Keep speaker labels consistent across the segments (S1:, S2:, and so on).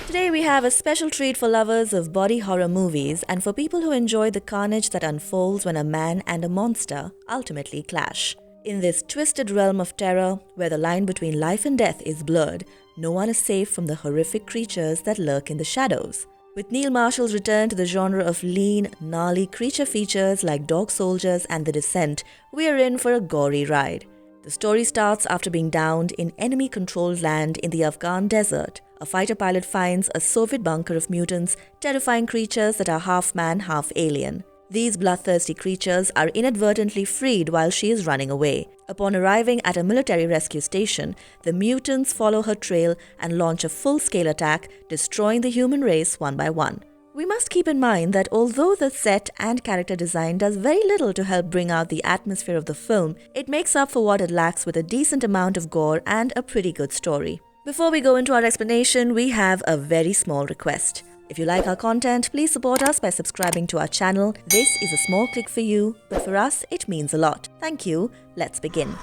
S1: Today we have a special treat for lovers of body horror movies and for people who enjoy the carnage that unfolds when a man and a monster ultimately clash. In this twisted realm of terror, where the line between life and death is blurred, no one is safe from the horrific creatures that lurk in the shadows. With Neil Marshall's return to the genre of lean, gnarly creature features like Dog Soldiers and The Descent, we are in for a gory ride. The story starts after being downed in enemy-controlled land in the Afghan desert. A fighter pilot finds a Soviet bunker of mutants, terrifying creatures that are half man, half alien. These bloodthirsty creatures are inadvertently freed while she is running away. Upon arriving at a military rescue station, the mutants follow her trail and launch a full-scale attack, destroying the human race one by one. We must keep in mind that although the set and character design does very little to help bring out the atmosphere of the film, it makes up for what it lacks with a decent amount of gore and a pretty good story. Before we go into our explanation, we have a very small request. If you like our content, please support us by subscribing to our channel. This is a small click for you, but for us, it means a lot. Thank you. Let's begin.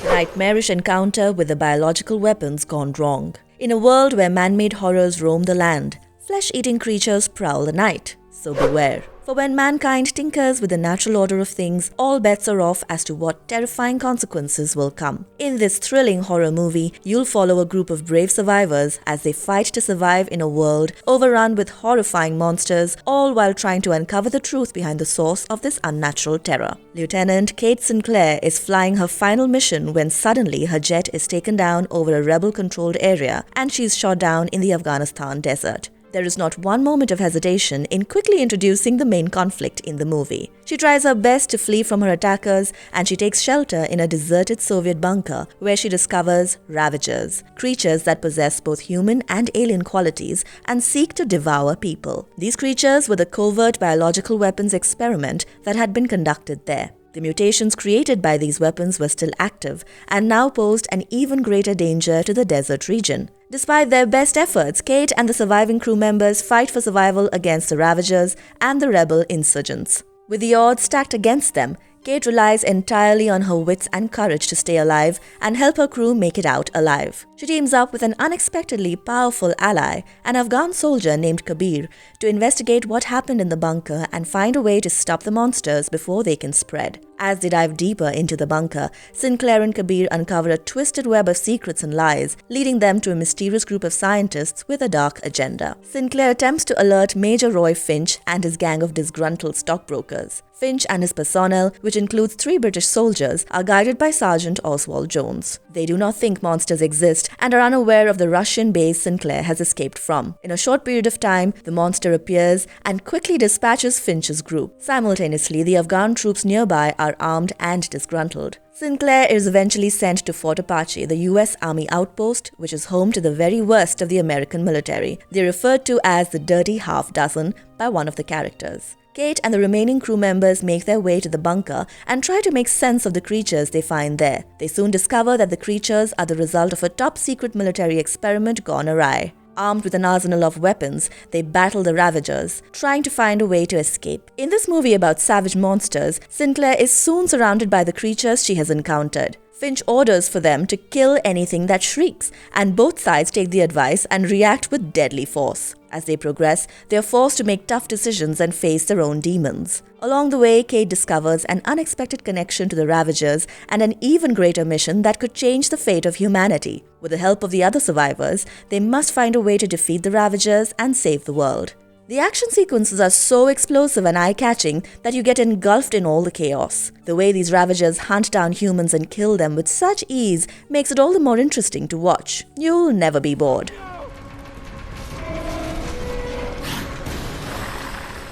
S1: Nightmarish encounter with the biological weapons gone wrong. In a world where man-made horrors roam the land, flesh-eating creatures prowl the night. So beware. For when mankind tinkers with the natural order of things, all bets are off as to what terrifying consequences will come. In this thrilling horror movie, you'll follow a group of brave survivors as they fight to survive in a world overrun with horrifying monsters, all while trying to uncover the truth behind the source of this unnatural terror. Lieutenant Kate Sinclair is flying her final mission when suddenly her jet is taken down over a rebel-controlled area and she's shot down in the Afghanistan desert. There is not one moment of hesitation in quickly introducing the main conflict in the movie. She tries her best to flee from her attackers and she takes shelter in a deserted Soviet bunker where she discovers Ravagers, creatures that possess both human and alien qualities and seek to devour people. These creatures were the covert biological weapons experiment that had been conducted there. The mutations created by these weapons were still active and now posed an even greater danger to the desert region. Despite their best efforts, Kate and the surviving crew members fight for survival against the Ravagers and the rebel insurgents. With the odds stacked against them, Kate relies entirely on her wits and courage to stay alive and help her crew make it out alive. She teams up with an unexpectedly powerful ally, an Afghan soldier named Kabir, to investigate what happened in the bunker and find a way to stop the monsters before they can spread. As they dive deeper into the bunker, Sinclair and Kabir uncover a twisted web of secrets and lies, leading them to a mysterious group of scientists with a dark agenda. Sinclair attempts to alert Major Roy Finch and his gang of disgruntled stockbrokers. Finch and his personnel, which includes 3 British soldiers, are guided by Sergeant Oswald Jones. They do not think monsters exist and are unaware of the Russian base Sinclair has escaped from. In a short period of time, the monster appears and quickly dispatches Finch's group. Simultaneously, the Afghan troops nearby are armed and disgruntled. Sinclair is eventually sent to Fort Apache, the US Army outpost, which is home to the very worst of the American military. They are referred to as the Dirty Half Dozen by one of the characters. Kate and the remaining crew members make their way to the bunker and try to make sense of the creatures they find there. They soon discover that the creatures are the result of a top-secret military experiment gone awry. Armed with an arsenal of weapons, they battle the Ravagers, trying to find a way to escape. In this movie about savage monsters, Sinclair is soon surrounded by the creatures she has encountered. Finch orders for them to kill anything that shrieks, and both sides take the advice and react with deadly force. As they progress, they are forced to make tough decisions and face their own demons. Along the way, Kate discovers an unexpected connection to the Ravagers and an even greater mission that could change the fate of humanity. With the help of the other survivors, they must find a way to defeat the Ravagers and save the world. The action sequences are so explosive and eye-catching that you get engulfed in all the chaos. The way these Ravagers hunt down humans and kill them with such ease makes it all the more interesting to watch. You'll never be bored.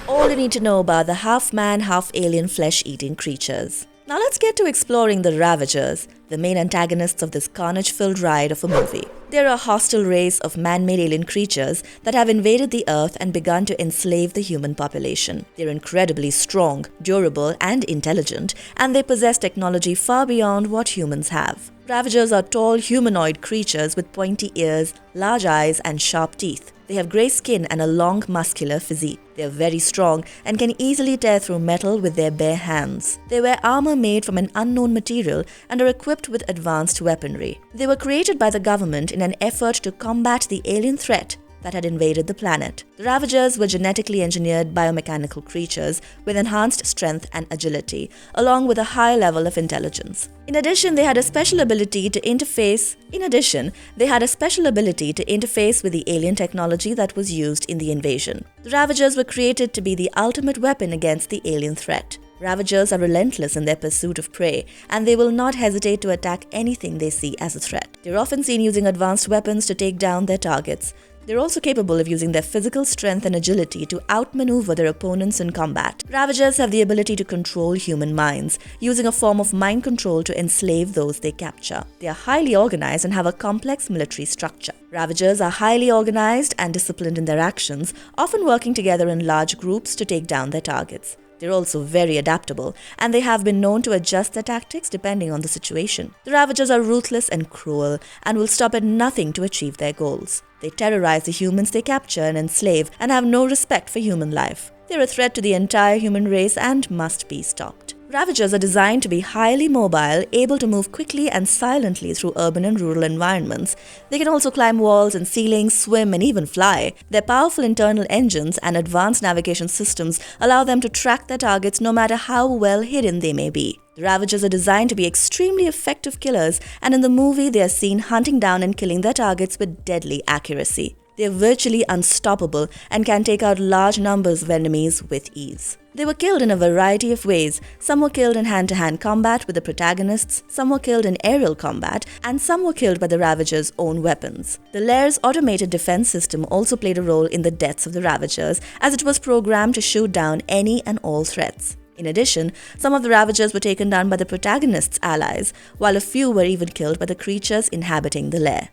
S1: All you need to know about the half-man, half-alien flesh-eating creatures. Now let's get to exploring the Ravagers, the main antagonists of this carnage-filled ride of a movie. They're a hostile race of man-made alien creatures that have invaded the Earth and begun to enslave the human population. They're incredibly strong, durable, and intelligent, and they possess technology far beyond what humans have. Ravagers are tall humanoid creatures with pointy ears, large eyes, and sharp teeth. They have grey skin and a long, muscular physique. They are very strong and can easily tear through metal with their bare hands. They wear armor made from an unknown material and are equipped with advanced weaponry. They were created by the government in an effort to combat the alien threat that had invaded the planet. The Ravagers were genetically engineered biomechanical creatures with enhanced strength and agility, along with a high level of intelligence. In addition, they had a special ability to interface with the alien technology that was used in the invasion. The Ravagers were created to be the ultimate weapon against the alien threat. Ravagers are relentless in their pursuit of prey, and they will not hesitate to attack anything they see as a threat. They're often seen using advanced weapons to take down their targets. They're also capable of using their physical strength and agility to outmaneuver their opponents in combat. Ravagers have the ability to control human minds, using a form of mind control to enslave those they capture. They are highly organized and have a complex military structure. Ravagers are highly organized and disciplined in their actions, often working together in large groups to take down their targets. They're also very adaptable, and they have been known to adjust their tactics depending on the situation. The Ravagers are ruthless and cruel, and will stop at nothing to achieve their goals. They terrorize the humans they capture and enslave, and have no respect for human life. They're a threat to the entire human race and must be stopped. Ravagers are designed to be highly mobile, able to move quickly and silently through urban and rural environments. They can also climb walls and ceilings, swim, and even fly. Their powerful internal engines and advanced navigation systems allow them to track their targets no matter how well hidden they may be. The Ravagers are designed to be extremely effective killers, and in the movie they are seen hunting down and killing their targets with deadly accuracy. They are virtually unstoppable and can take out large numbers of enemies with ease. They were killed in a variety of ways. Some were killed in hand-to-hand combat with the protagonists, some were killed in aerial combat, and some were killed by the Ravagers' own weapons. The Lair's automated defense system also played a role in the deaths of the Ravagers, as it was programmed to shoot down any and all threats. In addition, some of the Ravagers were taken down by the protagonists' allies, while a few were even killed by the creatures inhabiting the Lair.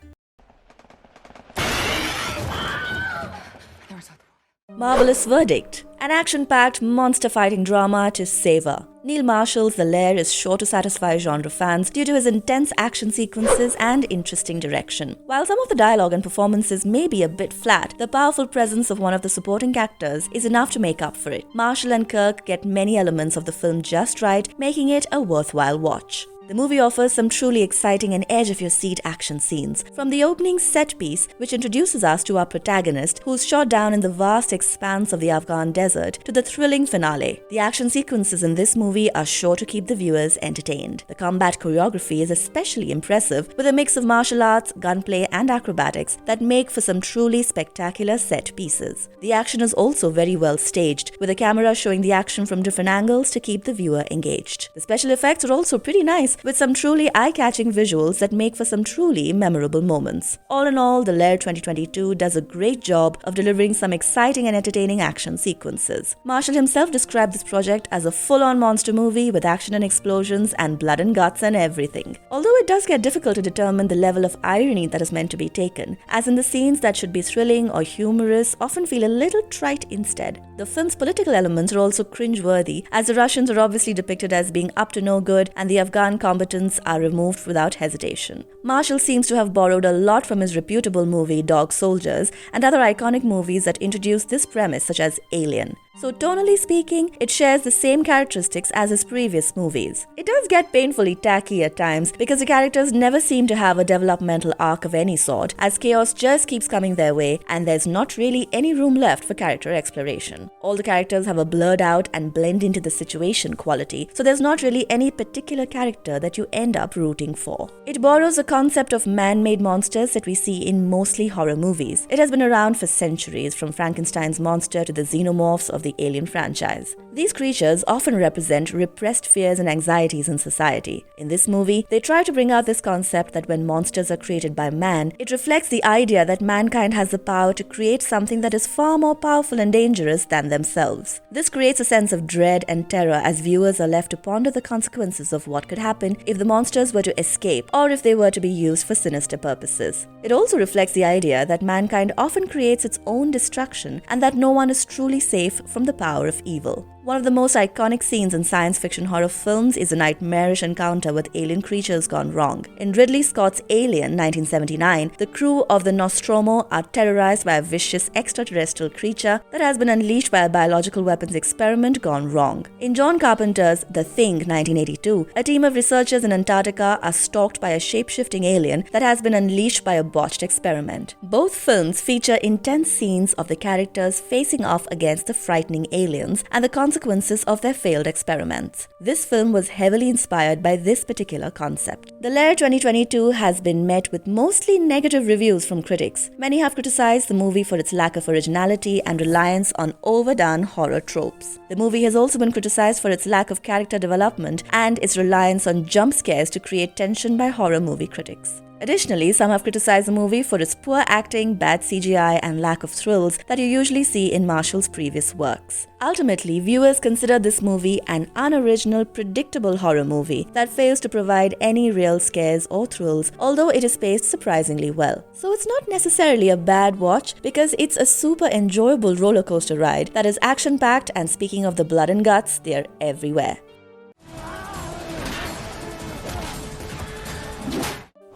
S1: Marvelous verdict. An action-packed monster-fighting drama to savor. Neil Marshall's The Lair is sure to satisfy genre fans due to his intense action sequences and interesting direction. While some of the dialogue and performances may be a bit flat, the powerful presence of one of the supporting actors is enough to make up for it. Marshall and Kirk get many elements of the film just right, making it a worthwhile watch. The movie offers some truly exciting and edge-of-your-seat action scenes, from the opening set piece, which introduces us to our protagonist, who's shot down in the vast expanse of the Afghan desert, to the thrilling finale. The action sequences in this movie are sure to keep the viewers entertained. The combat choreography is especially impressive, with a mix of martial arts, gunplay, and acrobatics that make for some truly spectacular set pieces. The action is also very well staged, with the camera showing the action from different angles to keep the viewer engaged. The special effects are also pretty nice, with some truly eye-catching visuals that make for some truly memorable moments. All in all, The Lair 2022 does a great job of delivering some exciting and entertaining action sequences. Marshall himself described this project as a full-on monster movie with action and explosions and blood and guts and everything. Although it does get difficult to determine the level of irony that is meant to be taken, as in the scenes that should be thrilling or humorous often feel a little trite instead. The film's political elements are also cringe-worthy, as the Russians are obviously depicted as being up to no good and the Afghan combatants are removed without hesitation. Marshall seems to have borrowed a lot from his reputable movie Dog Soldiers and other iconic movies that introduce this premise, such as Alien. So tonally speaking, it shares the same characteristics as his previous movies. It does get painfully tacky at times because the characters never seem to have a developmental arc of any sort, as chaos just keeps coming their way and there's not really any room left for character exploration. All the characters have a blurred out and blend into the situation quality, so there's not really any particular character that you end up rooting for. It borrows the concept of man-made monsters that we see in mostly horror movies. It has been around for centuries, from Frankenstein's monster to the xenomorphs of the Alien franchise. These creatures often represent repressed fears and anxieties in society. In this movie, they try to bring out this concept that when monsters are created by man, it reflects the idea that mankind has the power to create something that is far more powerful and dangerous than themselves. This creates a sense of dread and terror as viewers are left to ponder the consequences of what could happen if the monsters were to escape or if they were to be used for sinister purposes. It also reflects the idea that mankind often creates its own destruction and that no one is truly safe from the power of evil. One of the most iconic scenes in science fiction horror films is a nightmarish encounter with alien creatures gone wrong. In Ridley Scott's Alien 1979, the crew of the Nostromo are terrorized by a vicious extraterrestrial creature that has been unleashed by a biological weapons experiment gone wrong. In John Carpenter's The Thing 1982, a team of researchers in Antarctica are stalked by a shape-shifting alien that has been unleashed by a botched experiment. Both films feature intense scenes of the characters facing off against the frightening aliens and the consequences of their failed experiments. This film was heavily inspired by this particular concept. The Lair 2022 has been met with mostly negative reviews from critics. Many have criticized the movie for its lack of originality and reliance on overdone horror tropes. The movie has also been criticized for its lack of character development and its reliance on jump scares to create tension by horror movie critics. Additionally, some have criticized the movie for its poor acting, bad CGI, and lack of thrills that you usually see in Marshall's previous works. Ultimately, viewers consider this movie an unoriginal, predictable horror movie that fails to provide any real scares or thrills, although it is paced surprisingly well. So it's not necessarily a bad watch because it's a super enjoyable roller coaster ride that is action-packed, and speaking of the blood and guts, they're everywhere.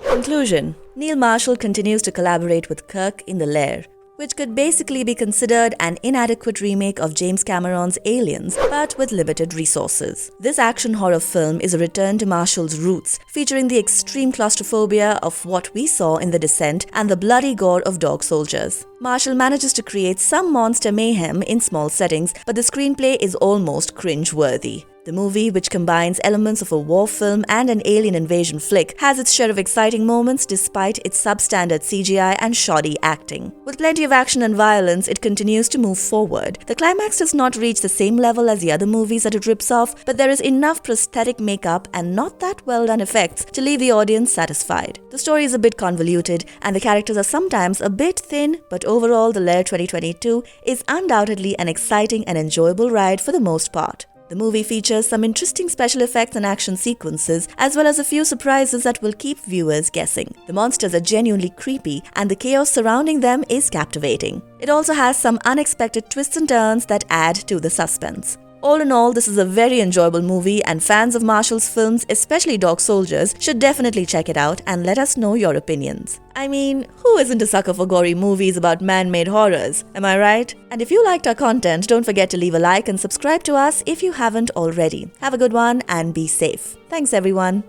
S1: Conclusion: Neil Marshall continues to collaborate with Kirk in The Lair, which could basically be considered an inadequate remake of James Cameron's Aliens, but with limited resources. This action horror film is a return to Marshall's roots, featuring the extreme claustrophobia of what we saw in The Descent and the bloody gore of dog soldiers. Marshall manages to create some monster mayhem in small settings, but the screenplay is almost cringe-worthy. The movie, which combines elements of a war film and an alien invasion flick, has its share of exciting moments despite its substandard CGI and shoddy acting. With plenty of action and violence, it continues to move forward. The climax does not reach the same level as the other movies that it rips off, but there is enough prosthetic makeup and not that well done effects to leave the audience satisfied. The story is a bit convoluted, and the characters are sometimes a bit thin, but overall, The Lair 2022 is undoubtedly an exciting and enjoyable ride for the most part. The movie features some interesting special effects and action sequences, as well as a few surprises that will keep viewers guessing. The monsters are genuinely creepy, and the chaos surrounding them is captivating. It also has some unexpected twists and turns that add to the suspense. All in all, this is a very enjoyable movie, and fans of Marshall's films, especially Dog Soldiers, should definitely check it out and let us know your opinions. I mean, who isn't a sucker for gory movies about man-made horrors? Am I right? And if you liked our content, don't forget to leave a like and subscribe to us if you haven't already. Have a good one and be safe. Thanks everyone.